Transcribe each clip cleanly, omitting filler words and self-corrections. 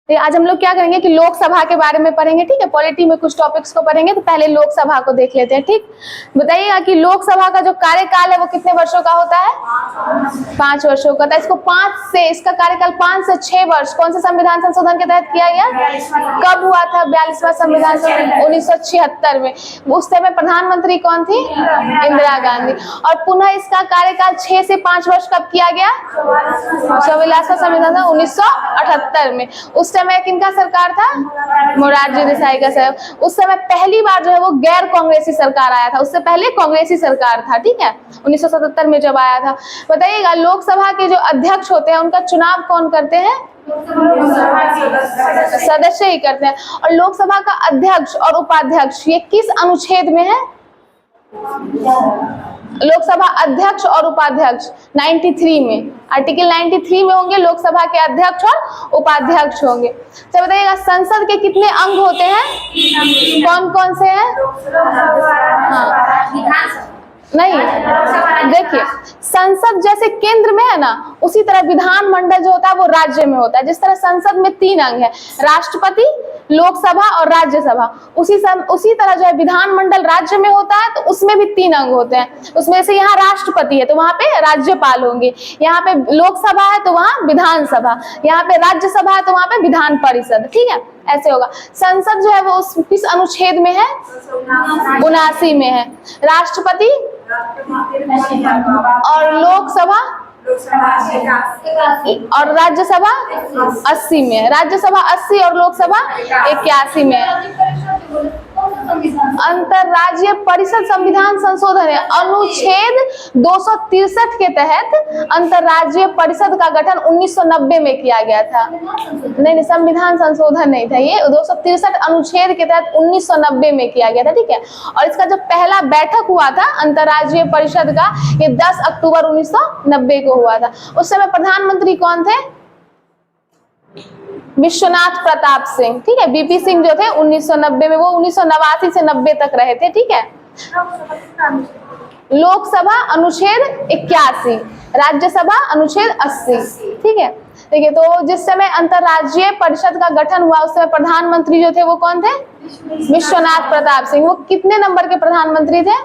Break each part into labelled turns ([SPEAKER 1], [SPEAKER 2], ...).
[SPEAKER 1] तो आज हम लोग क्या करेंगे कि लोकसभा के बारे में पढ़ेंगे, ठीक है। पॉलिटी में कुछ टॉपिक्स को पढ़ेंगे, तो पहले लोकसभा को देख लेते हैं, ठीक। बताइएगा कि लोकसभा का जो कार्यकाल है वो कितने वर्षों का होता है? 5 वर्षों का। इसका कार्यकाल 5 से 6 वर्ष कौन से संविधान संशोधन के तहत किया गया? कब हुआ था 42वां संविधान संशोधन? 1976 में। उस समय प्रधानमंत्री कौन थी? इंदिरा गांधी। और पुनः इसका कार्यकाल 6 से 5 वर्ष कब किया गया? 44वां संविधान 1978 में। उस समय किनका सरकार था? मोरारजी देसाई का सरकार। उस समय पहली बार जो है वो गैर कांग्रेसी सरकार आया था, उससे पहले कांग्रेसी सरकार था, ठीक है, 1977 में जब आया था। बताइएगा लोकसभा के जो अध्यक्ष होते हैं उनका चुनाव कौन करते हैं? सदस्य ही करते हैं। और लोकसभा का अध्यक्ष और उपाध्यक्ष ये किस अनुच्छेद में है? लोकसभा अध्यक्ष और उपाध्यक्ष 93 में, आर्टिकल 93 में होंगे लोकसभा के अध्यक्ष और उपाध्यक्ष होंगे। तो बताइएगा संसद के कितने अंग होते हैं? कौन कौन से हैं? नहीं, देखिए संसद जैसे केंद्र में है ना, उसी तरह विधानमंडल जो होता है वो राज्य में होता है। जिस तरह संसद में 3 अंग है, राष्ट्रपति, लोकसभा और राज्यसभा, उसी तरह जो है विधानमंडल राज्य में होता है तो उसमें भी 3 अंग होते हैं। उसमें से यहाँ राष्ट्रपति है तो वहां पे राज्यपाल होंगे, यहाँ पे लोकसभा है तो वहां विधानसभा, यहाँ पे राज्यसभा है तो वहां पे विधान परिषद, ठीक है, ऐसे होगा। संसद जो है वो किस अनुच्छेद में है? 79 में है। राष्ट्रपति और लोकसभा और राज्यसभा 80 में है। राज्यसभा 80 और लोकसभा 81 में है। अंतरराज्यीय परिषद संविधान संशोधन है। अनुच्छेद 263 के तहत अंतरराज्यीय परिषद का गठन 1990 में किया गया था। नहीं, संविधान संशोधन नहीं था ये, 263 अनुच्छेद के तहत 1990 में किया गया था, ठीक है। और इसका जो पहला बैठक हुआ था अंतरराज्यीय परिषद का, ये 10 अक्टूबर 1990 को हुआ था। उस समय प्रधानमंत्री कौन थे? विश्वनाथ प्रताप सिंह, ठीक है। बीपी सिंह जो थे 1990 में, वो 1989 से 90 तक रहे थे, ठीक है। लोकसभा अनुच्छेद 81, राज्यसभा अनुच्छेद 80, ठीक है। देखिए तो जिस समय अंतरराज्यीय परिषद का गठन हुआ उस समय प्रधानमंत्री जो थे वो कौन थे? विश्वनाथ प्रताप सिंह। वो कितने नंबर के प्रधानमंत्री थे?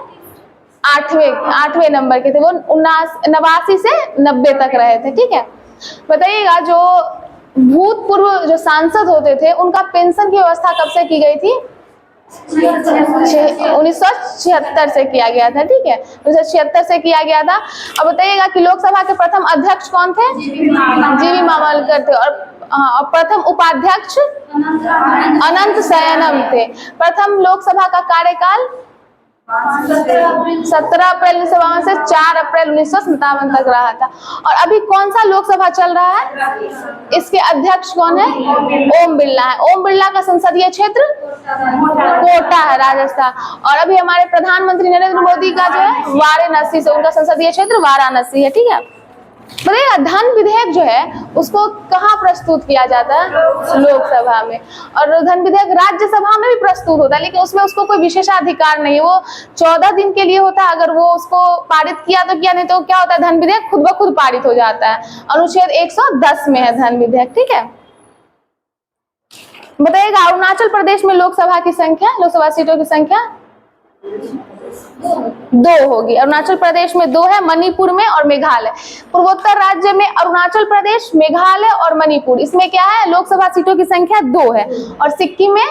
[SPEAKER 1] 8वें नंबर के थे। वो 89 से 90 तक रहे थे, ठीक है। बताइएगा जो भूतपूर्व जो सांसद होते थे उनका पेंशन की व्यवस्था कब से की गई थी? 1976 से किया गया था, ठीक है, 1976 से किया गया था। अब बताइएगा कि लोकसभा के प्रथम अध्यक्ष कौन थे? जीवी मावलकर थे। और प्रथम उपाध्यक्ष अनंत शयनम थे। प्रथम लोकसभा का कार्यकाल 17 अप्रैल 1952 से 4 अप्रैल 1957 तक रहा था। और अभी कौन सा लोकसभा चल रहा है? इसके अध्यक्ष कौन है? ओम बिरला है। ओम बिरला का संसदीय क्षेत्र कोटा है, राजस्थान। और अभी हमारे प्रधानमंत्री नरेंद्र मोदी का जो है वाराणसी से, उनका संसदीय क्षेत्र वाराणसी है, ठीक है। बताइएगा धन विधेयक जो है उसको कहाँ प्रस्तुत किया जाता है? लोकसभा में। और धन विधेयक राज्यसभा में भी प्रस्तुत होता है, लेकिन उसमें उसको कोई विशेषाधिकार नहीं है, वो 14 दिन के लिए होता है। अगर वो उसको पारित किया तो किया, नहीं तो क्या होता है, धन विधेयक खुद ब खुद पारित हो जाता है। अनुच्छेद 110 में है धन विधेयक, ठीक है। बताइएगा अरुणाचल प्रदेश में लोकसभा की संख्या, लोकसभा सीटों की संख्या 2 होगी। अरुणाचल प्रदेश में 2 है, मणिपुर में और मेघालय। पूर्वोत्तर राज्य में अरुणाचल प्रदेश, मेघालय और मणिपुर, इसमें क्या है, लोकसभा सीटों की संख्या 2 है। और सिक्किम में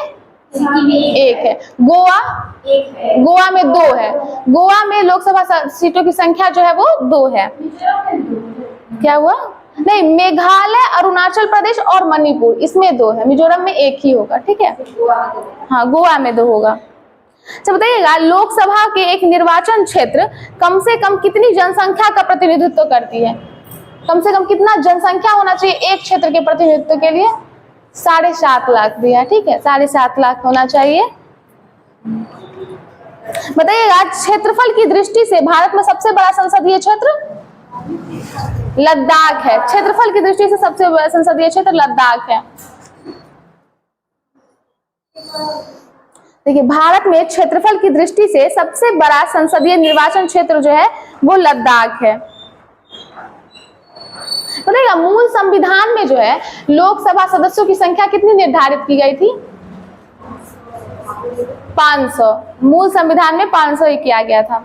[SPEAKER 1] 1 है। गोवा में 2 है। गोवा में लोकसभा सीटों की संख्या जो है वो 2 है। क्या हुआ? नहीं, मेघालय, अरुणाचल प्रदेश और मणिपुर, इसमें 2 है। मिजोरम में 1 ही होगा, ठीक है। हाँ, गोवा में 2 होगा। अच्छा बताइएगा लोकसभा के एक निर्वाचन क्षेत्र कम से कम कितनी जनसंख्या का प्रतिनिधित्व करती है? कम से कम कितना जनसंख्या होना चाहिए एक क्षेत्र के प्रतिनिधित्व के लिए? 7.5 लाख दिया, ठीक है, 7.5 लाख होना चाहिए। बताइएगा क्षेत्रफल की दृष्टि से भारत में सबसे बड़ा संसदीय क्षेत्र लद्दाख है। क्षेत्रफल की दृष्टि से सबसे बड़ा संसदीय क्षेत्र लद्दाख है। देखिए भारत में क्षेत्रफल की दृष्टि से सबसे बड़ा संसदीय निर्वाचन क्षेत्र जो है वो लद्दाख है। बताइएगा मूल संविधान में जो है लोकसभा सदस्यों की संख्या कितनी निर्धारित की गई थी? 500। मूल संविधान में 500 ही किया गया था।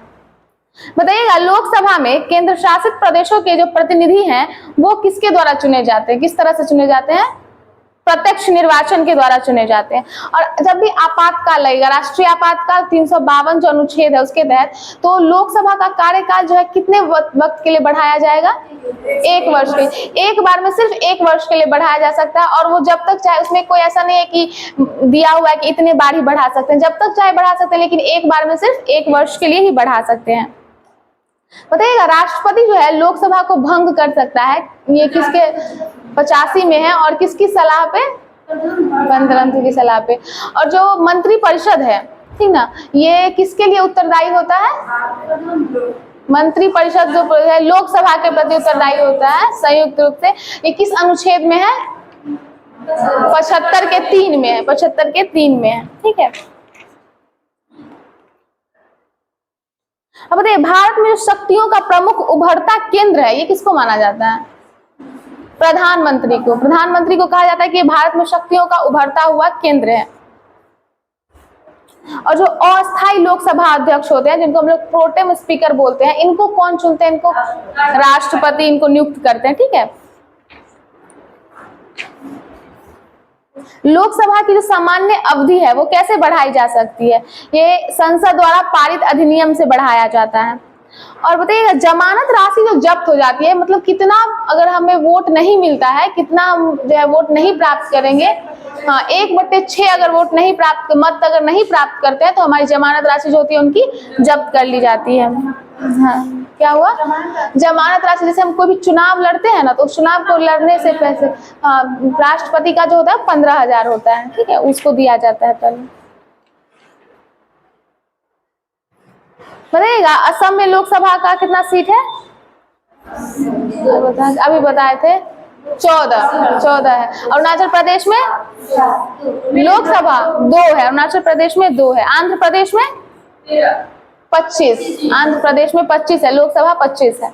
[SPEAKER 1] बताइएगा लोकसभा में केंद्र शासित प्रदेशों के जो प्रतिनिधि हैं वो किसके द्वारा चुने जाते हैं? किस तरह से चुने जाते हैं? प्रत्यक्ष निर्वाचन के द्वारा चुने जाते हैं। और जब भी आपातकाल लगेगा, राष्ट्रीय आपातकाल 352 जो अनुच्छेद है उसके तहत, तो लोकसभा का कार्यकाल जो है कितने वक्त के लिए बढ़ाया जाएगा? 1 वर्ष के। एक बार में सिर्फ 1 वर्ष के लिए बढ़ाया जा सकता है, और वो जब तक चाहे, उसमें कोई ऐसा नहीं है कि दिया हुआ है कि इतने बार ही बढ़ा सकते हैं, जब तक चाहे बढ़ा सकते हैं, लेकिन एक बार में सिर्फ 1 वर्ष के लिए ही बढ़ा सकते हैं। बताइएगा राष्ट्रपति जो है लोकसभा को भंग कर सकता है, ये किसके 85 में है और किसकी सलाह पे? गणतंत्र की सलाह पे। और जो मंत्री परिषद है, ठीक ना, ये किसके लिए उत्तरदायी होता है? मंत्री परिषद जो है लोकसभा के प्रति उत्तरदायी होता है संयुक्त रूप से। ये किस अनुच्छेद में है? 75 के 3 में है, 75 के 3 में है, ठीक है। अब बताइए भारत में जो शक्तियों का प्रमुख उभरता केंद्र है ये किसको माना जाता है? प्रधानमंत्री को। प्रधानमंत्री को कहा जाता है कि भारत में शक्तियों का उभरता हुआ केंद्र है। और जो अस्थायी लोकसभा अध्यक्ष होते हैं, जिनको हम लोग प्रोटेम स्पीकर बोलते हैं, इनको कौन चुनते हैं? इनको राष्ट्रपति इनको नियुक्त करते हैं, ठीक है। लोकसभा की जो सामान्य अवधि है वो कैसे बढ़ाई जा सकती है? ये संसद द्वारा पारित अधिनियम से बढ़ाया जाता है। और बताइएगा जमानत राशि जो जब्त हो जाती है, मतलब कितना अगर हमें वोट नहीं मिलता है, कितना हम जो है वोट नहीं प्राप्त करेंगे, हाँ 1/6 अगर वोट नहीं प्राप्त, मत अगर नहीं प्राप्त करते हैं तो हमारी जमानत राशि जो होती है उनकी जब्त कर ली जाती है। हाँ क्या हुआ? जमानत राशि, जैसे हम कोई भी चुनाव लड़ते हैं ना, तो चुनाव को लड़ने से पैसे राष्ट्रपति का जो होता है 15,000 होता है, ठीक है, उसको दिया जाता है पहले। बताइएगा असम में लोकसभा का कितना सीट है? अभी बताए थे 14 है। अरुणाचल प्रदेश में लोकसभा 2 है, अरुणाचल प्रदेश में 2 है, आंध्र प्रदेश में 25, आंध्र प्रदेश में 25 है, लोकसभा 25 है।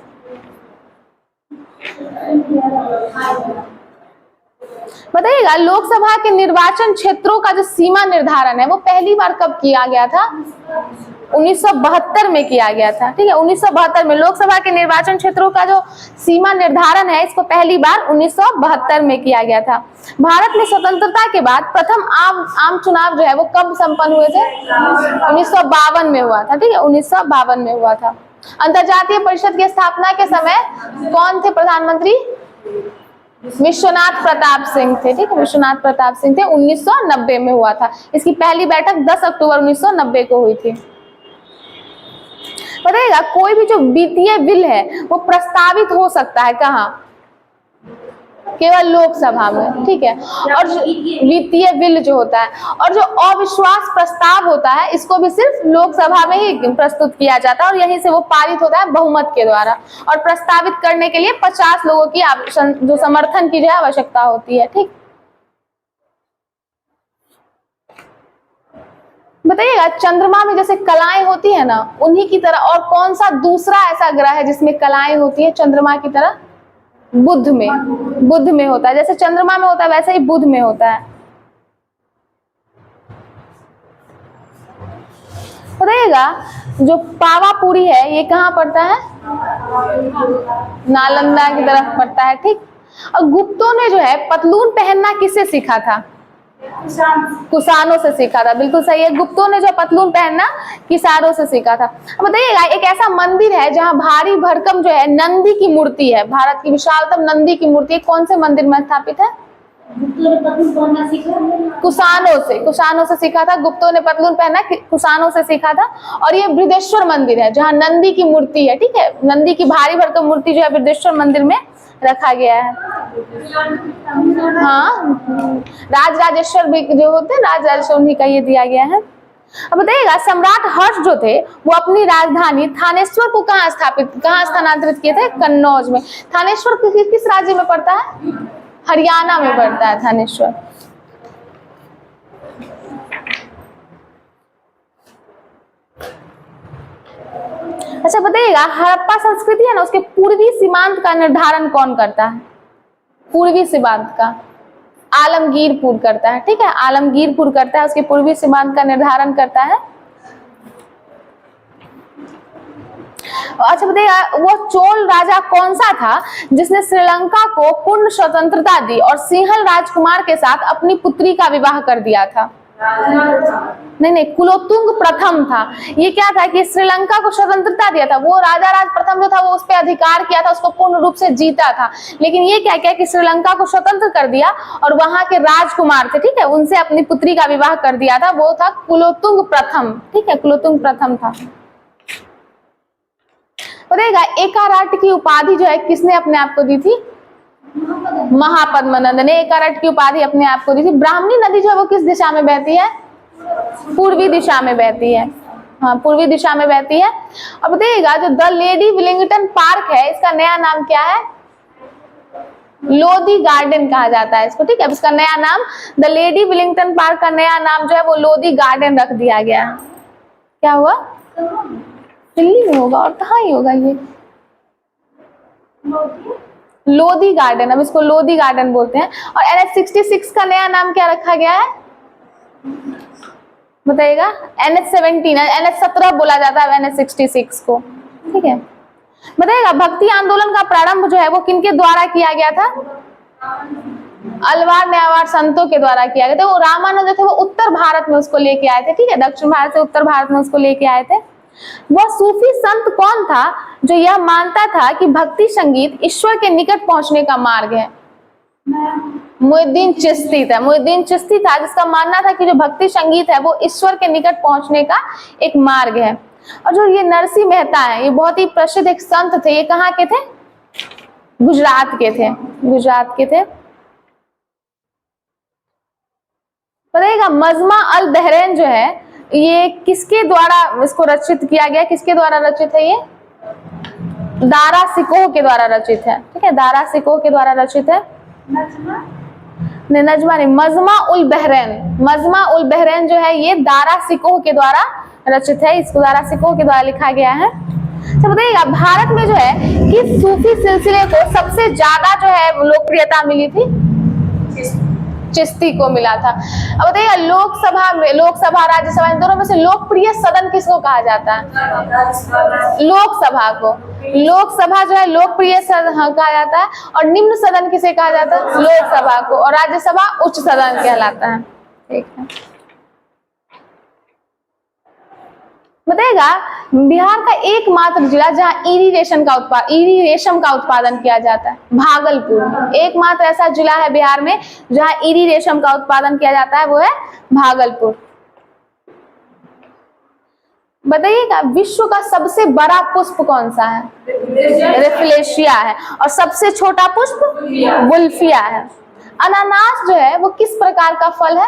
[SPEAKER 1] बताइएगा लोकसभा के निर्वाचन क्षेत्रों का जो सीमा निर्धारण है वो पहली बार कब किया गया था? 1972 में किया गया था, ठीक है। 1972 में लोकसभा के निर्वाचन क्षेत्रों का जो सीमा निर्धारण है इसको पहली बार 1972 में किया गया था। भारत में स्वतंत्रता के बाद प्रथम आम चुनाव जो है वो कब संपन्न हुए थे? 1952 में हुआ था, ठीक है, 1952 में हुआ था। अंतरजातीय परिषद की स्थापना के समय कौन थे प्रधानमंत्री? विश्वनाथ प्रताप सिंह थे, ठीक है, विश्वनाथ प्रताप सिंह थे। 1990 में हुआ था। इसकी पहली बैठक 10 अक्टूबर 1990 को हुई थी। बताइएगा कोई भी जो वित्तीय बिल है वो प्रस्तावित हो सकता है कहाँ? केवल लोकसभा में, ठीक है। और वित्तीय बिल जो होता है, और जो अविश्वास प्रस्ताव होता है इसको भी सिर्फ लोकसभा में ही प्रस्तुत किया जाता है और यहीं से वो पारित होता है बहुमत के द्वारा। और प्रस्तावित करने के लिए 50 लोगों की जो समर्थन की जो है आवश्यकता होती है, ठीक। बताइएगा चंद्रमा में जैसे कलाएं होती है ना, उन्हीं की तरह और कौन सा दूसरा ऐसा ग्रह है जिसमें कलाएं होती है चंद्रमा की तरह? बुध में होता है। जैसे चंद्रमा में होता है वैसे ही बुध में होता है। बताइएगा जो पावापुरी है ये कहाँ पड़ता है? नालंदा की तरफ पड़ता है, ठीक। और गुप्तों ने जो है पतलून पहनना किससे सीखा था? कुषाणों से सीखा था, बिल्कुल सही है। गुप्तों ने जो पतलून पहनना किसानों से सीखा था। बताइएगा एक ऐसा मंदिर है जहां भारी भरकम जो है नंदी की मूर्ति है, भारत की विशालतम नंदी की मूर्ति कौन से मंदिर में स्थापित है? कुषाणों से सीखा था। गुप्तों ने पतलून पहना कुषाणों से सीखा था। और ये बृहदेश्वर मंदिर है जहाँ नंदी की मूर्ति है, ठीक है, नंदी की भारी भरकम मूर्ति जो है बृहदेश्वर मंदिर में रखा गया है। हाँ राजराजेश्वर भी जो होते हैं, राजराजेश्वर उन्हीं का ये दिया गया है। अब बताइएगा सम्राट हर्ष जो थे वो अपनी राजधानी थानेश्वर को कहाँ स्थानांतरित किए थे? कन्नौज में। थानेश्वर किस राज्य में पड़ता है? हरियाणा में पड़ता है थानेश्वर। अच्छा बताइएगा हड़प्पा संस्कृति है ना, उसके पूर्वी सीमांत का निर्धारण कौन करता है? पूर्वी सीमांत का आलमगीरपुर करता है, ठीक है, आलमगीरपुर करता है, उसके पूर्वी सीमांत का निर्धारण करता है। अच्छा बताइएगा, वो चोल राजा कौन सा था जिसने श्रीलंका को पूर्ण स्वतंत्रता दी और सिंहल राजकुमार के साथ अपनी पुत्री का विवाह कर दिया था? नहीं, कुलोत्तुंग प्रथम था। ये क्या था कि श्रीलंका को स्वतंत्रता दिया था, वो राजा राज प्रथम जो था वो उस पर अधिकार किया था, उसको पूर्ण रूप से जीता था। लेकिन ये क्या किया कि श्रीलंका को स्वतंत्र कर दिया और वहां के राजकुमार थे, ठीक है, उनसे अपनी पुत्री का विवाह कर दिया था, वो था कुलोत्तुंग प्रथम, ठीक है, कुलोत्तुंग प्रथम था। बताइएगा, एकाराट की उपाधि जो है किसने अपने आप को दी थी? महापद्मनंद ने एकाराट की उपाधि अपने आप को दी थी। ब्राह्मणी नदी जो है वो किस दिशा में बहती है? पूर्वी दिशा में बहती है, हाँ, पूर्वी दिशा में बहती है। अब बताइएगा, जो द लेडी विलिंगटन पार्क है, इसका नया नाम क्या है? लोधी गार्डन कहा जाता है इसको, ठीक है, इसका नया नाम, द लेडी विलिंगटन पार्क का नया नाम जो है वो लोधी गार्डन रख दिया गया है। क्या हुआ? दिल्ली में होगा, और कहाँ ही होगा ये? लोधी गार्डन, अब इसको लोधी गार्डन बोलते हैं। और NH-66 का नया नाम क्या रखा गया है? बताइएगा, NH-17, NH-17 बोला जाता है NH-66 को, ठीक है। बताइएगा, भक्ति आंदोलन का प्रारंभ जो है वो किनके द्वारा किया गया था? अलवार न्यावार संतों के द्वारा किया गया था। वो रामानुज थे, वो उत्तर भारत में उसको लेके आए थे, ठीक है, दक्षिण भारत से उत्तर भारत में उसको लेके आए थे। वह सूफी संत कौन था जो यह मानता था कि भक्ति संगीत ईश्वर के निकट पहुंचने का मार्ग है? मुइनुद्दीन चिश्ती था। मुइनुद्दीन चिश्ती था जिसका मानना था कि जो भक्ति संगीत है वो ईश्वर के निकट पहुंचने का एक मार्ग है। और जो ये नरसिंह मेहता है, ये बहुत ही प्रसिद्ध एक संत थे। ये कहाँ के थे? गुजरात के थे, गुजरात के थे। बताइएगा, मजमा अल बहरैन जो है ये किसके द्वारा इसको रचित किया गया? किसके द्वारा रचित है ये? दारा सिकोह के द्वारा रचित है, ठीक है, दारा सिकोह के द्वारा रचित है। नजमा नहीं, मजमा उल बहरैन। मजमा उल बहरैन जो है ये दारा सिकोह के द्वारा रचित है, इसको दारा सिकोह के द्वारा लिखा गया है। तो बताइएगा, भारत में जो है किस सूफी सिलसिले को सबसे ज्यादा जो है लोकप्रियता मिली थी? चिश्ती को मिला था। अब बताइए, लोकसभा राज्यसभा इन दोनों में से लोकप्रिय सदन किसको कहा जाता है? लोकसभा को। लोकसभा जो है लोकप्रिय सदन कहा जाता है, और निम्न सदन किसे कहा जाता है? लोकसभा को। और राज्यसभा उच्च सदन कहलाता है, ठीक है। बताइएगा, बिहार का एकमात्र जिला जहाँ ईरी रेशम का उत्पादन किया जाता है, भागलपुर। एकमात्र ऐसा जिला है बिहार में जहाँ ईरी रेशम का उत्पादन किया जाता है, वो है भागलपुर। बताइएगा, विश्व का सबसे बड़ा पुष्प कौन सा है? रेफलेशिया है। और सबसे छोटा पुष्प वुल्फिया है। अनानास जो है वो किस प्रकार का फल है?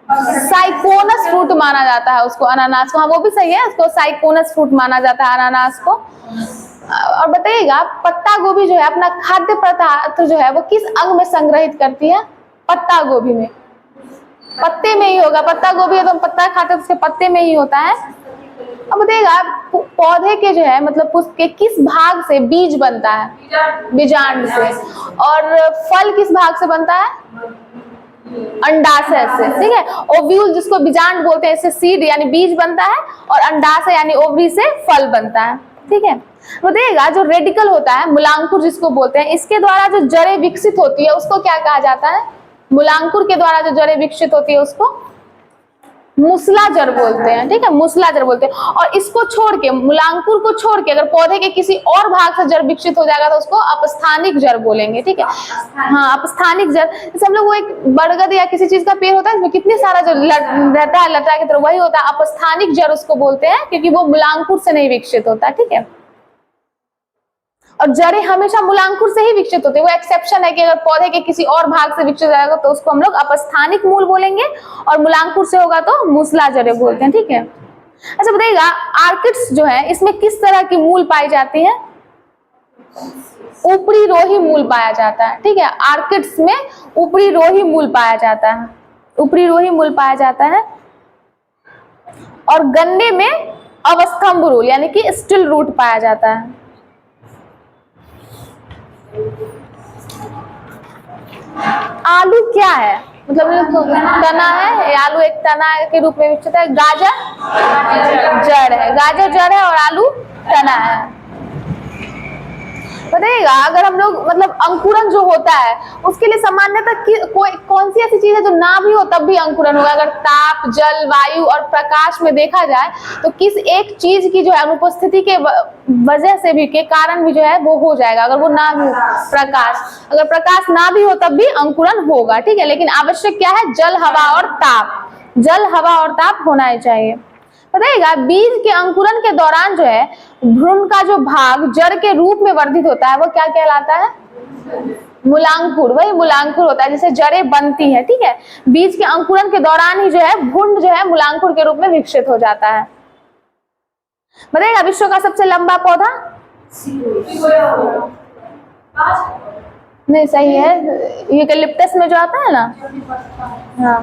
[SPEAKER 1] साइकोनस फ्रूट माना जाता है उसको, अनानास को। हाँ, वो भी सही है, उसको साइकोनस फ्रूट माना जाता है अनानास को। और बताइएगा, पत्ता गोभी जो है अपना खाद्य पदार्थ जो है वो किस अंग में संग्रहित करती है? पत्ता गोभी में, पत्ते में ही होगा। पत्ता गोभी है तो पत्ता खाते हैं, उसके पत्ते में ही होता है। अब बताइएगा, पौधे के जो है मतलब पुष्प के किस भाग से बीज बनता है? बीजांड से। और फल किस भाग से बनता है? अंडाशय से, ठीक है। ओव्यूल जिसको बीजांड बोलते हैं, इससे सीड यानी बीज बनता है, और अंडाशय यानी ओवरी से फल बनता है, ठीक है। बताइएगा, जो रेडिकल होता है, मूलांकुर जिसको बोलते हैं, इसके द्वारा जो जड़ें विकसित होती है उसको क्या कहा जाता है? मूलांकुर के द्वारा जो जड़ें विकसित होती है उसको मूसला जड़ बोलते हैं, ठीक है, मूसला जड़ बोलते हैं। और इसको छोड़ के, मूलांकुर को छोड़ के अगर पौधे के किसी और भाग से जड़ विकसित हो जाएगा तो उसको अपस्थानिक जड़ बोलेंगे, ठीक है। हाँ, अपस्थानिक जड़। जैसे हम लोग वो एक बरगद या किसी चीज का पेड़ होता है, इसमें कितने सारा जो रहता है लता की तरह, वही होता है अपस्थानिक जड़ उसको बोलते हैं, क्योंकि वो मूलांकुर से नहीं विकसित होता, ठीक है। और जड़ें हमेशा मूलांकुर से ही विकसित होती है। वो एक्सेप्शन है कि अगर पौधे के किसी और भाग से विकसित जाएगा तो उसको हम लोग अपस्थानिक मूल बोलेंगे, और मूलांकुर से होगा तो मूसला जड़ें बोलते हैं, ठीक है। अच्छा बताइएगा, आर्किड्स जो है इसमें किस तरह की मूल पाई जाती है? ऊपरी रोही मूल पाया जाता है, ठीक है। आर्किड्स में ऊपरी रोही मूल पाया जाता है, ऊपरी रोही मूल पाया जाता है। और गन्ने में अवस्थम्भ रूल यानी कि स्टिल रूट पाया जाता है। आलू क्या है? मतलब तना है, आलू एक तना के रूप में विकसित है। गाजर जड़ है, गाजर जड़ है और आलू तना है। बताइएगा, अगर हम लोग मतलब अंकुरन जो होता है उसके लिए सामान्यतः कौन सी ऐसी चीज है जो ना भी हो तब भी अंकुरन होगा? अगर ताप, जल, वायु और प्रकाश में देखा जाए तो किस एक चीज की जो है अनुपस्थिति के वजह से भी, के कारण भी जो है वो हो जाएगा? अगर वो ना भी हो, प्रकाश, अगर प्रकाश ना भी हो तब भी अंकुरन होगा, ठीक है। लेकिन आवश्यक क्या है? जल, हवा और ताप, जल, हवा और ताप होना ही चाहिए। बताइएगा, बीज के अंकुरन के दौरान जो है भ्रूण का जो भाग जड़ के रूप में वर्धित होता है वो क्या कहलाता है? मूलांकुर। वही मूलांकुर होता है, जिसे जड़ें बनती है, ठीक है। बीज के अंकुरन के दौरान ही जो है भ्रूण जो है मूलांकुर के रूप में विकसित हो जाता है। बताइएगा, विश्व का सबसे लंबा पौधा? नहीं, सही है, यूकेलिप्टस में जो आता है ना। हाँ,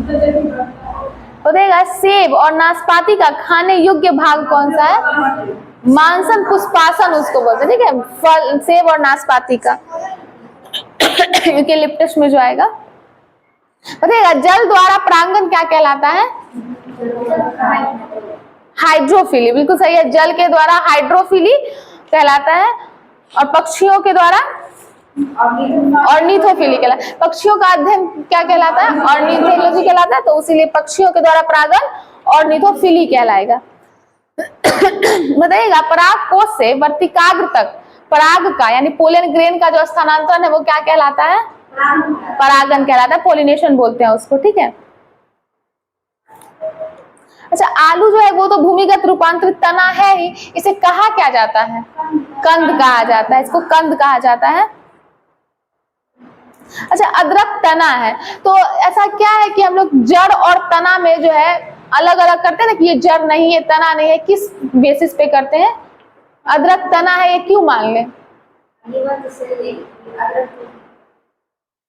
[SPEAKER 1] बताइएगा, सेब और नाशपाती का खाने योग्य भाग कौन सा है? मांसन पुष्पासन उसको बोलते हैं, ठीक है। फल, सेब और नाशपाती का यूकेलिप्टस में जो आएगा। बताइएगा, जल द्वारा परागण क्या कहलाता है? हाइड्रोफिली, बिल्कुल सही है, जल के द्वारा हाइड्रोफिली कहलाता है। और पक्षियों के द्वारा ऑर्निथोफिली कहलाता है। पक्षियों का अध्ययन क्या कहलाता है? ऑर्निथोलॉजी कहलाता है, तो इसीलिए पक्षियों के द्वारा परागण ऑर्निथोफिली कहलाएगा। बताइएगा, पराग कोश से वर्तिकाग्र तक पराग का यानी पोलन ग्रेन का जो स्थानांतरण है वो क्या कहलाता है? परागण कहलाता है, पोलिनेशन बोलते हैं उसको, ठीक है। अच्छा, आलू जो है वो तो भूमिगत रूपांतरित तना है ही, इसे कहा क्या जाता है? कंद कहा जाता है, इसको कंद कहा जाता है। अच्छा, अदरक तना है, तो ऐसा क्या है कि हम लोग जड़ और तना में जो है अलग अलग करते हैं ना, कि ये जड़ नहीं है, तना नहीं है, किस बेसिस पे करते हैं? अदरक तना है, ये क्यों मान ले?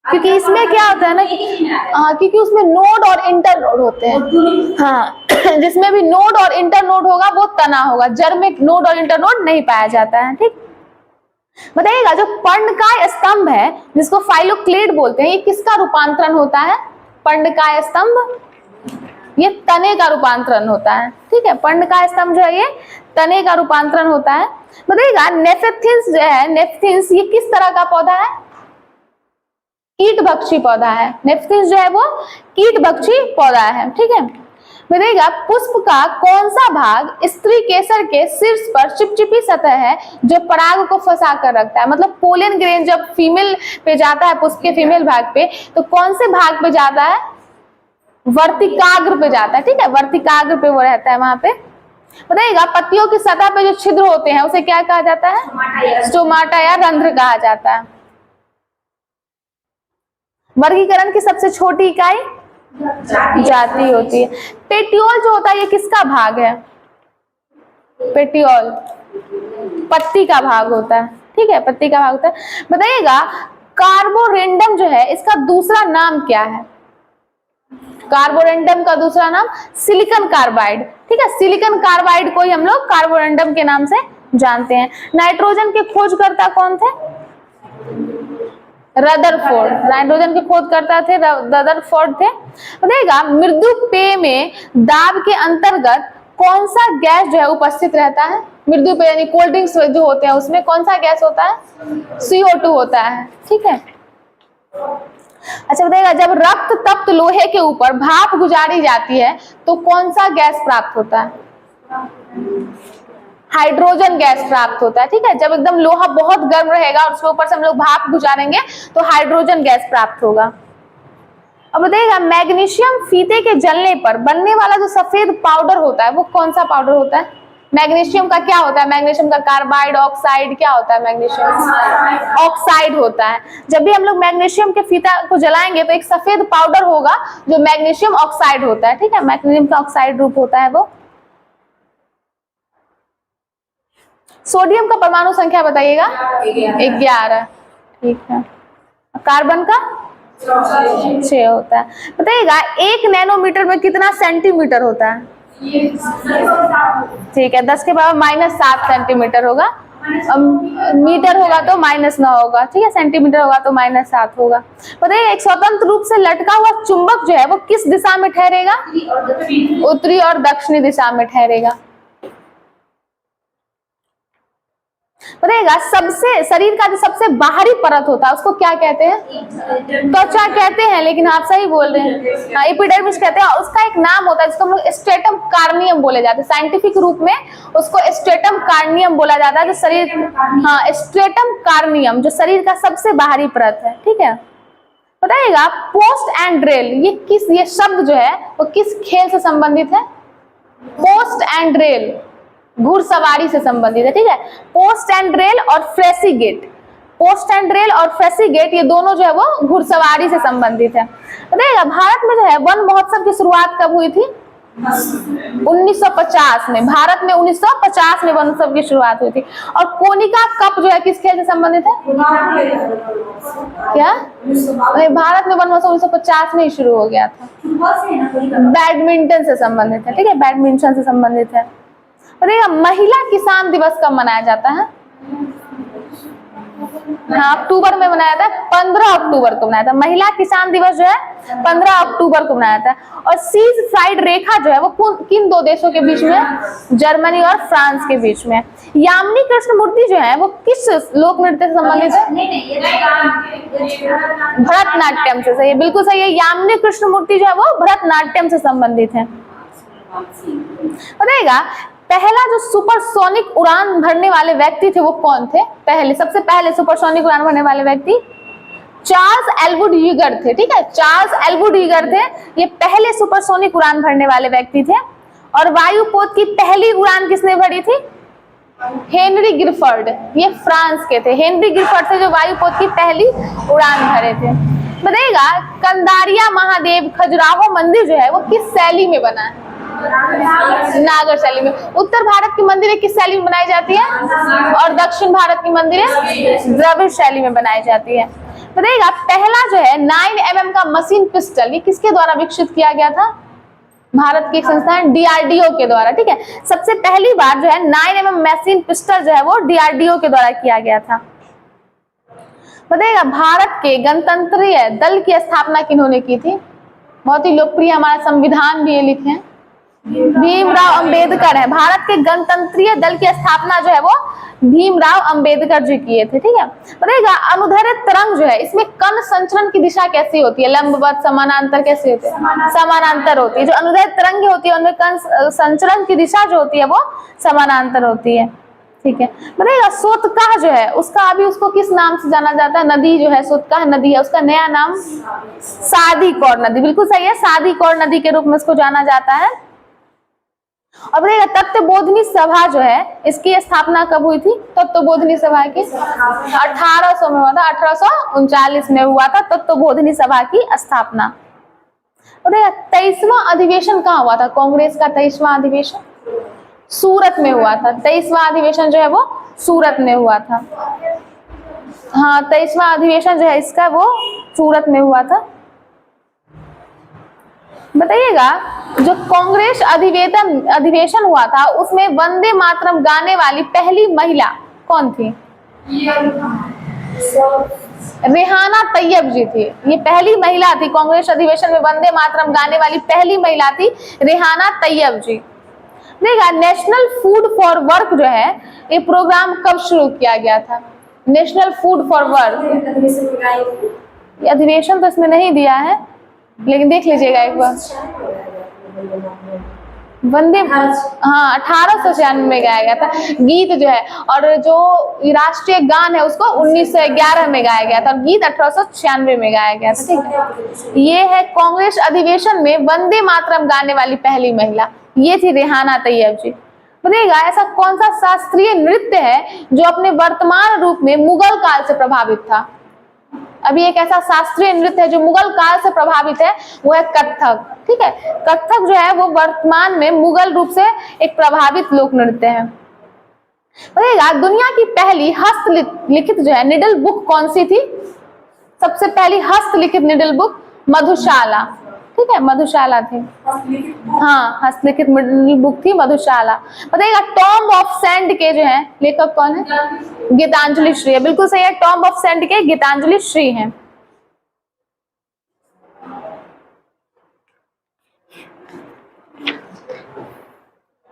[SPEAKER 1] क्योंकि इसमें क्या होता है ना कि हाँ, क्योंकि उसमें नोड और इंटर नोड होते हैं। हाँ, जिसमें भी नोड और इंटर नोड होगा वो तना होगा, जड़ में नोड और इंटर नोड नहीं पाया जाता है, ठीक। बताइएगा, जो पर्णकाय स्तंभ है जिसको फाइलोक्लेड बोलते हैं, ये किसका रूपांतरण होता है? पर्णकाय स्तंभ, ये तने का रूपांतरण होता है, ठीक है। पर्णकाय स्तंभ जो है ये तने का रूपांतरण होता है। बताइएगा, नेफेथिन्स जो है, नेफेथिन्स ये किस तरह का पौधा है? कीटभक्षी पौधा है। नेफेथिन्स जो है वो कीटभक्षी पौधा है, ठीक है। बताइएगा, पुष्प का कौन सा भाग स्त्री केसर के शीर्ष पर चिपचिपी सतह है जो पराग को फंसा कर रखता है? मतलब पोलन ग्रेन जब फीमेल पे जाता है, पुष्प के फीमेल भाग पे, तो कौन से भाग पे जाता है? वर्तिकाग्र पे जाता है, ठीक है, वर्तिकाग्र पे वो रहता है वहां पे। बताइएगा, पत्तियों की सतह पे जो छिद्र होते हैं उसे क्या कहा जाता है? स्टोमाटा या रंध्र कहा जाता है। वर्गीकरण की सबसे छोटी इकाई जाति होती है। पेटियोल जो होता है ये किसका भाग है? पेटियोल पत्ती का भाग होता है, ठीक है, पत्ती का भाग होता है। बताइएगा, कार्बोरेंडम जो है इसका दूसरा नाम क्या है? कार्बोरेंडम का दूसरा नाम सिलिकॉन कार्बाइड, ठीक है, सिलिकॉन कार्बाइड को ही हम लोग कार्बोरेंडम के नाम से जानते हैं। नाइट्रोजन के खोजकर्ता कौन थे? रदरफोर्ड, नाइट्रोजन के खोजकर्ता थे रदरफोर्ड थे। बताइएगा, मृदु पेय में दाब के अंतर्गत कौन सा गैस जो है उपस्थित रहता है? मृदु पेय यानी कोल्ड ड्रिंक्स जो होते हैं उसमें कौन सा गैस होता है? CO2 होता है, ठीक है। अच्छा, बताइएगा, जब रक्त तप्त लोहे के ऊपर भाप गुजारी जाती है तो कौन सा गैस प्राप्त होता है? हाइड्रोजन गैस प्राप्त होता है, ठीक है। जब एकदम लोहा बहुत गर्म रहेगा और उसके ऊपर से हम लोग भाप गुजारेंगे तो हाइड्रोजन गैस प्राप्त होगा। अब बताइएगा, मैग्नीशियम फीते के जलने पर बनने वाला जो सफेद पाउडर होता है वो कौन सा पाउडर होता है? मैग्नीशियम का क्या होता है? मैग्नीशियम का कार्बाइड, ऑक्साइड, क्या होता है? मैग्नीशियम ऑक्साइड होता है। जब भी हम लोग मैग्नीशियम के फीता को जलाएंगे तो एक सफेद पाउडर होगा जो मैग्नीशियम ऑक्साइड होता है, ठीक है, मैग्नीशियम का ऑक्साइड रूप होता है वो। सोडियम का परमाणु संख्या बताइएगा? 11, ठीक है। कार्बन का 6 होता है। बताइएगा, 1 नैनोमीटर में कितना सेंटीमीटर होता है? ठीक है, 10 के पावर -7 सेंटीमीटर होगा। मीटर होगा तो -9 होगा, ठीक है, सेंटीमीटर होगा तो -7 होगा। बताइए एक स्वतंत्र रूप से लटका हुआ चुंबक जो है वो किस दिशा में ठहरेगा? उत्तरी और दक्षिणी दिशा में ठहरेगा। बताइएगा सबसे शरीर का जो सबसे बाहरी परत होता है उसको क्या कहते हैं? त्वचा कहते हैं, लेकिन आप सही बोल रहे हैं, हाँ एपिडर्मिस कहते हैं। उसका एक नाम होता है जिसको हम लोग स्ट्रेटम कार्नियम बोले जाते हैं, साइंटिफिक रूप में उसको स्ट्रेटम कार्नियम बोला जाता है, जो शरीर, हाँ स्ट्रेटम कार्नियम जो शरीर का सबसे बाहरी परत है, ठीक है। बताइएगा पोस्ट एंड रेल ये शब्द जो है वो किस खेल से संबंधित है? पोस्ट एंड रेल घुड़सवारी से संबंधित है, ठीक है। पोस्ट एंड रेल और फ्रेसिगेट, पोस्ट एंड रेल और फ्रेसिगेट ये दोनों जो है वो घुड़सवारी से संबंधित है। बताइएगा भारत में जो है वन महोत्सव की शुरुआत कब हुई थी? 1950 में। भारत में 1950 में वन महोत्सव की शुरुआत हुई थी। और कोनिका कप जो है किस खेल से संबंधित है? क्या? भारत में वन महोत्सव 1950 में ही शुरू हो गया था। बैडमिंटन से संबंधित है, ठीक है, बैडमिंटन से संबंधित है। महिला किसान दिवस कब मनाया जाता है? हाँ अक्टूबर में मनाया था, 15 अक्टूबर को मनाया था। महिला किसान दिवस जो है 15 अक्टूबर को मनाया था। और सीज फाइड रेखा जो है वो किन दो देशों के बीच में? जर्मनी और फ्रांस के बीच में। यामिनी कृष्णमूर्ति जो है वो किस लोक नृत्य से संबंधित है? भरतनाट्यम से। सही है, बिल्कुल सही है। यामिनी कृष्णमूर्ति जो है वो भरतनाट्यम से संबंधित है। बताइएगा पहला जो सुपरसोनिक उड़ान भरने वाले व्यक्ति थे वो कौन थे? सबसे पहले सुपरसोनिक उड़ान भरने वाले व्यक्ति चार्ल्स एल्वुड ईगर थे, ठीक है, चार्ल्स एल्वुड ईगर थे। ये पहले सुपरसोनिक उड़ान भरने वाले व्यक्ति थे। और वायुपोत की पहली उड़ान किसने भरी थी? हेनरी गिरफर्ड, ये फ्रांस के थे। हेनरी गिरफर्ड से जो वायुपोत की पहली उड़ान भरे थे। बताइएगा कंदारिया महादेव खजुराहो मंदिर जो है वो किस शैली में बना है? नागर शैली में। उत्तर भारत की मंदिरें किस शैली में बनाई जाती है? और दक्षिण भारत की मंदिरें द्रविड़ शैली में बनाई जाती है। बताइएगा पहला जो है 9 mm का मशीन पिस्टल ये किसके द्वारा विकसित किया गया था? भारत की एक संस्थान DRDO के द्वारा, ठीक है। सबसे पहली बार जो है 9 mm मशीन पिस्टल जो है वो DRDO के द्वारा किया गया था। बताइएगा भारत के गणतंत्रीय दल की स्थापना किन्होंने की थी? बहुत ही लोकप्रिय, हमारा संविधान भी ये लिखे हैं, भीमराव अंबेडकर है। भारत के गणतंत्रीय दल की स्थापना जो है वो भीमराव अंबेडकर जी किए थे, ठीक है। बताइएगा अनुदैर्ध्य तरंग जो है इसमें कण संचरण की दिशा कैसी होती है? लंबवत, समानांतर कैसी होती है? समानांतर होती है। जो अनुदैर्ध्य तरंग होती है उनमें कण संचरण की दिशा जो होती है वो समानांतर होती है, ठीक है। बताइएगा सोतकाह जो है उसको किस नाम से जाना जाता है? नदी जो है सोतकाह नदी है, उसका नया नाम सादी कौर नदी, बिल्कुल सही है, सादी कौर नदी के रूप में इसको जाना जाता है। और बताइएगा तत्वबोधिनी सभा जो है इसकी स्थापना कब हुई थी? तत्वबोधिनी सभा की 1800 में हुआ था, 1839 में हुआ था तत्वबोधिनी सभा की स्थापना। बताइएगा 23वां अधिवेशन कहाँ हुआ था? कांग्रेस का 23वां अधिवेशन सूरत में हुआ था। 23वां अधिवेशन जो है वो सूरत में हुआ था। हाँ 23वां अधिवेशन जो है इसका वो सूरत में हुआ था। बताइएगा जो कांग्रेस अधिवेशन हुआ था उसमें वंदे मातरम गाने वाली पहली महिला कौन थी? रेहाना तैयब जी थी। ये पहली महिला थी कांग्रेस अधिवेशन में वंदे मातरम गाने वाली पहली महिला थी रेहाना तैयब जी। देखा नेशनल फूड फॉर वर्क जो है ये प्रोग्राम कब शुरू किया गया था? नेशनल फूड फॉर वर्क अधिवेशन तो इसमें नहीं दिया है लेकिन देख लीजिएगा एक बार। वंदे हाँ 1896 में गाया गया था गीत जो है, और जो राष्ट्रीय गान है उसको 1911 में गाया गया था, और गीत 1896 में गाया गया था, ठीक है। ये है कांग्रेस अधिवेशन में वंदे मातरम गाने वाली पहली महिला, ये थी रेहाना तैयब जी। बताइएगा ऐसा कौन सा शास्त्रीय नृत्य है जो अपने वर्तमान रूप में मुगल काल से प्रभावित था? अभी एक ऐसा शास्त्रीय नृत्य है जो मुगल काल से प्रभावित है, वो है कथक, ठीक है। कथक जो है वो वर्तमान में मुगल रूप से एक प्रभावित लोक नृत्य है। बताइएगा दुनिया की पहली हस्तलिखित जो है निडल बुक कौन सी थी? सबसे पहली हस्तलिखित निडल बुक मधुशाला, ठीक है, मधुशाला थे। हाँ, हस्तलिखित बुक थी मधुशाला। बताइएगा टॉम्ब ऑफ सैंड के जो है लेखक कौन है? गीतांजलि श्री है, बिल्कुल सही है। टॉम्ब ऑफ सैंड के गीतांजलि श्री हैं।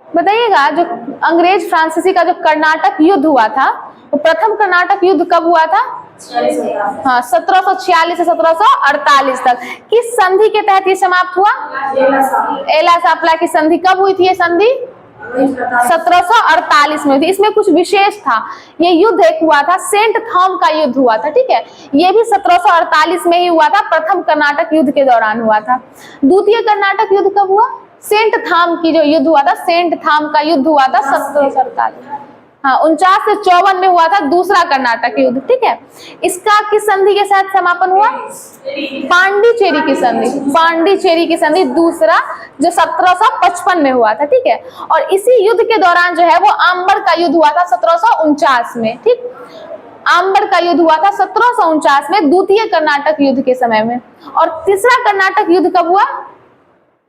[SPEAKER 1] बताइएगा जो अंग्रेज फ्रांसीसी का जो कर्नाटक युद्ध हुआ था, वो प्रथम कर्नाटक युद्ध कब हुआ था? हाँ, 1746 से 1748 तक। किस संधि के तहत ये समाप्त हुआ? एला सापला की संधि। कब हुई थी ये संधि? 1748 में हुई थी। इसमें कुछ विशेष था, ये युद्ध एक हुआ था, सेंट थॉम का युद्ध हुआ था, ठीक है। ये भी 1748 में ही हुआ था, प्रथम कर्नाटक युद्ध के दौरान हुआ था। द्वितीय कर्नाटक युद्ध कब हुआ? सेंट थाम की जो युद्ध हुआ था, सेंट थाम का युद्ध हुआ था 1748, हाँ 49 से 54 में हुआ था दूसरा कर्नाटक युद्ध, ठीक है। इसका किस संधि के साथ समापन हुआ? पांडिचेरी की संधि। पांडिचेरी की संधि दूसरा, जो 1755 में हुआ था, ठीक है। और इसी युद्ध के दौरान जो है वो आम्बर का युद्ध हुआ था 1749 में, ठीक। आम्बर का युद्ध हुआ था 1749 में, द्वितीय कर्नाटक युद्ध के समय में। और तीसरा कर्नाटक युद्ध कब हुआ?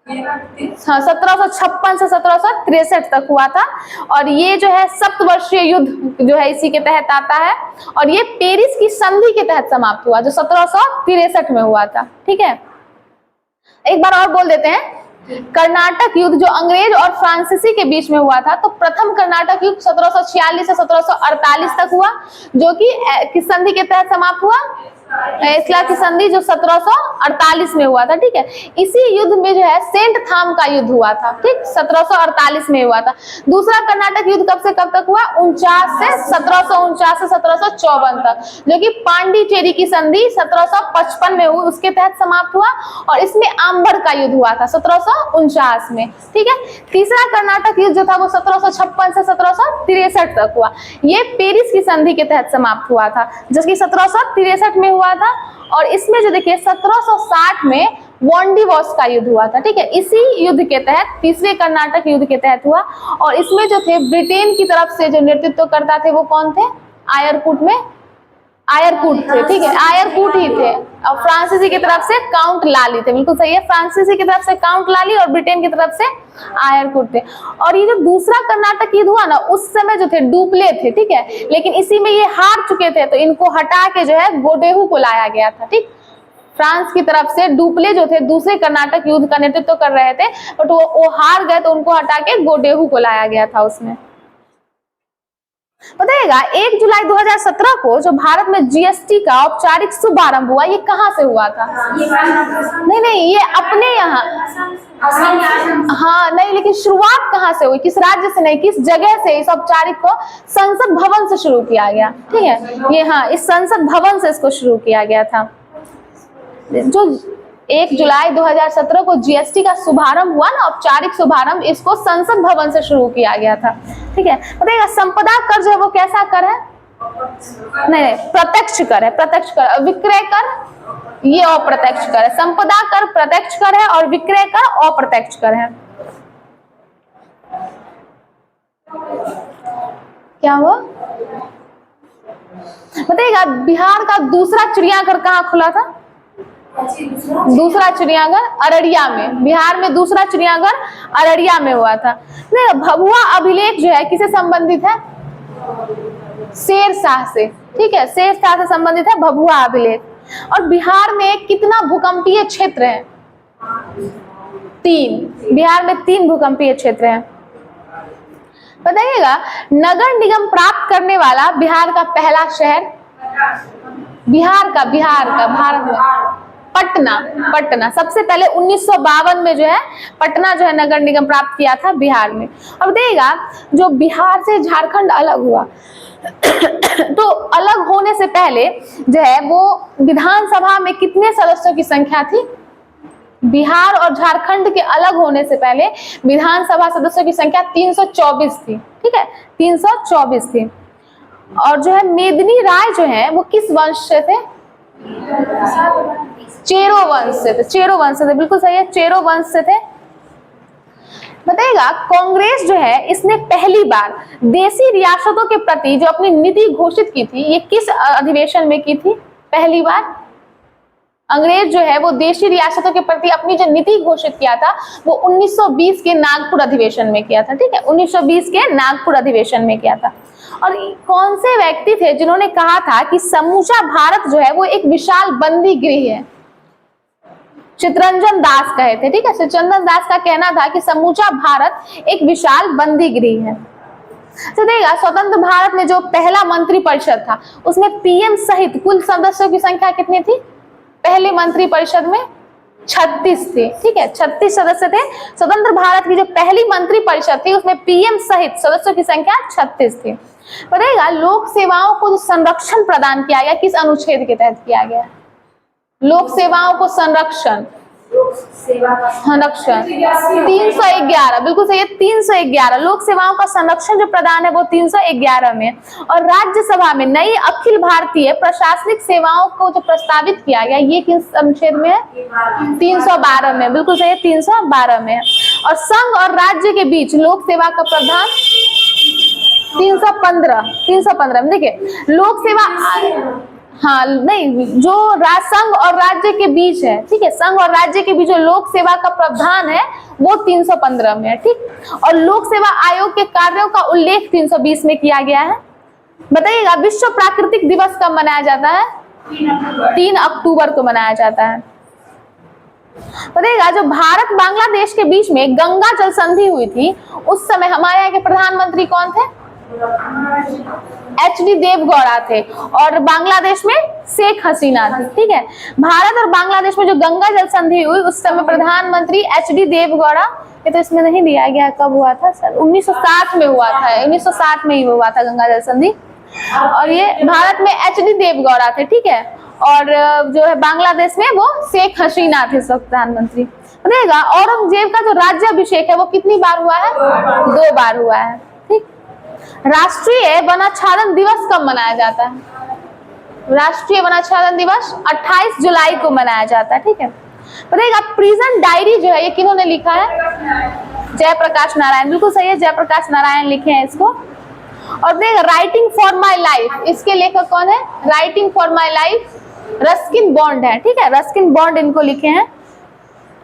[SPEAKER 1] हाँ, 1756 से 1763 तक हुआ था। और ये जो है सप्तवर्षीय युद्ध जो है इसी के तहत आता है। और ये पेरिस की संधि के तहत समाप्त हुआ, जो 1763 में हुआ था, ठीक है। एक बार और बोल देते हैं, कर्नाटक युद्ध जो अंग्रेज और फ्रांसीसी के बीच में हुआ था, तो प्रथम कर्नाटक युद्ध 1746 से 1748 तक हुआ, जो कि किस संधि के तहत समाप्त हुआ? एला की संधि, जो 1748 में हुआ था, ठीक है। इसी युद्ध में जो है सेंट थाम का युद्ध हुआ था, ठीक, 1748 में हुआ था। दूसरा कर्नाटक युद्ध कब से कब तक हुआ? 1749 से 1754 तक, जो कि पांडिचेरी की संधि 1755 में हुई, उसके तहत समाप्त हुआ। और इसमें आम्बर का युद्ध हुआ था 1749 में, ठीक है। तीसरा कर्नाटक युद्ध जो था वो 1756 से 1763 तक हुआ। ये पेरिस की संधि के तहत समाप्त हुआ था, जो कि 1763 में हुआ था। और इसमें जो देखिए 1760 में वॉन्डिवॉस का युद्ध हुआ था, ठीक है। इसी युद्ध के तहत, तीसरे कर्नाटक युद्ध के तहत हुआ। और इसमें जो थे ब्रिटेन की तरफ से जो नेतृत्व करता थे वो कौन थे? आयरकूट में आयरकूट थे, ठीक है, आयरकूट ही थे। और फ्रांसीसी की तरफ से काउंट लाली थे, बिल्कुल सही है। फ्रांसीसी की तरफ से काउंट लाली और ब्रिटेन की तरफ से आयरकूट थे। और ये जो दूसरा कर्नाटक युद्ध हुआ ना, उस समय जो थे डुप्ले थे, ठीक है। लेकिन इसी में ये हार चुके थे, तो इनको हटा के जो है गोडेहू को लाया गया था, ठीक। फ्रांस की तरफ से डुप्ले जो थे दूसरे कर्नाटक युद्ध का नेतृत्व कर रहे थे, बट वो हार गए, तो उनको हटा के गोडेहू को लाया गया था उसमें। बताइएगा 1 जुलाई 2017 को जो भारत में जीएसटी का औपचारिक शुभारंभ हुआ, ये कहाँ से हुआ था? नहीं, ये अपने यहाँ, हाँ नहीं, लेकिन शुरुआत कहाँ से हुई? किस राज्य से नहीं, किस जगह से इस औपचारिक को? संसद भवन से शुरू किया गया, ठीक है। ये हाँ, इस संसद भवन से इसको शुरू किया गया था। जो 1 जुलाई 2017 को जीएसटी का शुभारंभ हुआ ना, औपचारिक शुभारंभ, इसको संसद भवन से शुरू किया गया था, ठीक है। बताइएगा संपदा कर जो है वो कैसा कर है? नहीं, प्रत्यक्ष कर है, प्रत्यक्ष कर। विक्रय कर ये अप्रत्यक्ष कर है। संपदा कर प्रत्यक्ष कर है और विक्रय कर अप्रत्यक्ष कर है। क्या हुआ? बताइएगा बिहार का दूसरा चिड़ियाघर कहाँ खुला था? दूसरा चिड़ियाघर अररिया में। बिहार में दूसरा चिड़ियाघर अररिया में हुआ था। भभुआ अभिलेख जो है किसे संबंधित है? शेरशाह से, ठीक है, शेरशाह से संबंधित है भभुआ अभिलेख। और बिहार में कितना भूकंपीय क्षेत्र है? 3। बिहार में 3 भूकंपीय क्षेत्र हैं। बताइएगा नगर निगम प्राप्त करने वाला बिहार का पहला शहर? बिहार का भारत में पटना सबसे पहले 1952 में जो है पटना जो है नगर निगम प्राप्त किया था बिहार में। अब देखिएगा जो बिहार से झारखंड अलग हुआ तो अलग होने से पहले जो है वो विधानसभा में कितने सदस्यों की संख्या थी? बिहार और झारखंड के अलग होने से पहले विधानसभा सदस्यों की संख्या 324 थी, ठीक है, 324 थी। और जो है मेदिनी राय जो है वो किस वंश से थे? चेरो वंश से थे। चेरो वंश से थे, बिल्कुल सही है, चेरो वंश से थे। बताइएगा कांग्रेस जो है इसने पहली बार देशी रियासतों के प्रति जो अपनी नीति घोषित की थी, ये किस अधिवेशन में की थी? पहली बार अंग्रेज जो है वो देशी रियासतों के प्रति अपनी जो नीति घोषित किया था वो 1920 के नागपुर अधिवेशन में किया था, ठीक है, 1920 के नागपुर अधिवेशन में किया था। और कौन से व्यक्ति थे जिन्होंने कहा था कि समूचा भारत जो है वो एक विशाल बंदी गृह है? चित्तरंजन दास कहे थे, ठीक है। चित्तरंजन दास का कहना था कि समूचा भारत एक विशाल बंदी गृह है। तो देखिएगा, स्वतंत्र भारत में जो पहला मंत्रिपरिषद था उसमें पीएम सहित कुल सदस्यों की संख्या कितनी थी? पहले मंत्रिपरिषद में 36 थे, ठीक है, 36 सदस्य थे। स्वतंत्र भारत की जो पहली मंत्रिपरिषद थी उसमें पीएम सहित सदस्यों की संख्या 36 थी। बताइएगा, लोक सेवाओं को जो संरक्षण प्रदान किया गया किस अनुच्छेद के तहत किया गया? लोक सेवाओं को संरक्षण 311, बिल्कुल सही है, 311 लोक सेवाओं का संरक्षण जो प्रदान है वो 311 में। और राज्यसभा में नई अखिल भारतीय प्रशासनिक सेवाओं को जो प्रस्तावित किया गया ये किस अनुच्छेद में है? 312 में, बिल्कुल सही है, 312 में। और संघ और राज्य के बीच लोक सेवा का प्रावधान 315 में। देखिए, लोक सेवा, हाँ नहीं, जो संघ और राज्य के बीच है, ठीक है, संघ और राज्य के बीच जो लोक सेवा का प्रावधान है वो 315 में है, ठीक। और लोक सेवा आयोग के कार्यों का उल्लेख 320 में किया गया है। बताइएगा, विश्व प्राकृतिक दिवस कब मनाया जाता है? 3 अक्टूबर को मनाया जाता है। बताइएगा, जो भारत बांग्लादेश के बीच में गंगा जल संधि हुई थी उस समय हमारे यहाँ के प्रधानमंत्री कौन थे? एच.डी. देवगौड़ा थे। और बांग्लादेश में शेख हसीना थी, ठीक है। भारत और बांग्लादेश में जो गंगा जल संधि हुई उस समय प्रधानमंत्री एच.डी. देवगौड़ा, ये तो इसमें नहीं दिया गया कब हुआ था सर, 1960 में हुआ था, 1960 में ही हुआ था गंगा जल संधि। और ये भारत में एच.डी. देवगौड़ा थे, ठीक है, और जो है बांग्लादेश में वो शेख हसीना थे प्रधानमंत्री। देखिएगा, औरंगजेब का जो राज्याभिषेक है वो कितनी बार हुआ है? 2 बार हुआ है, ठीक। राष्ट्रीय वनाच्छादन दिवस कब मनाया जाता है? राष्ट्रीय वनाच्छादन दिवस 28 जुलाई को मनाया जाता है, ठीक है। बताइएगा, प्रिजन डायरी जो है ये किन्होंने लिखा है? जयप्रकाश नारायण, बिल्कुल सही है, जयप्रकाश नारायण लिखे हैं इसको। और देखिएगा, राइटिंग फॉर माई लाइफ, इसके लेखक कौन है? Writing for my life Ruskin bond है, ठीक है, रस्किन बॉन्ड इनको लिखे हैं।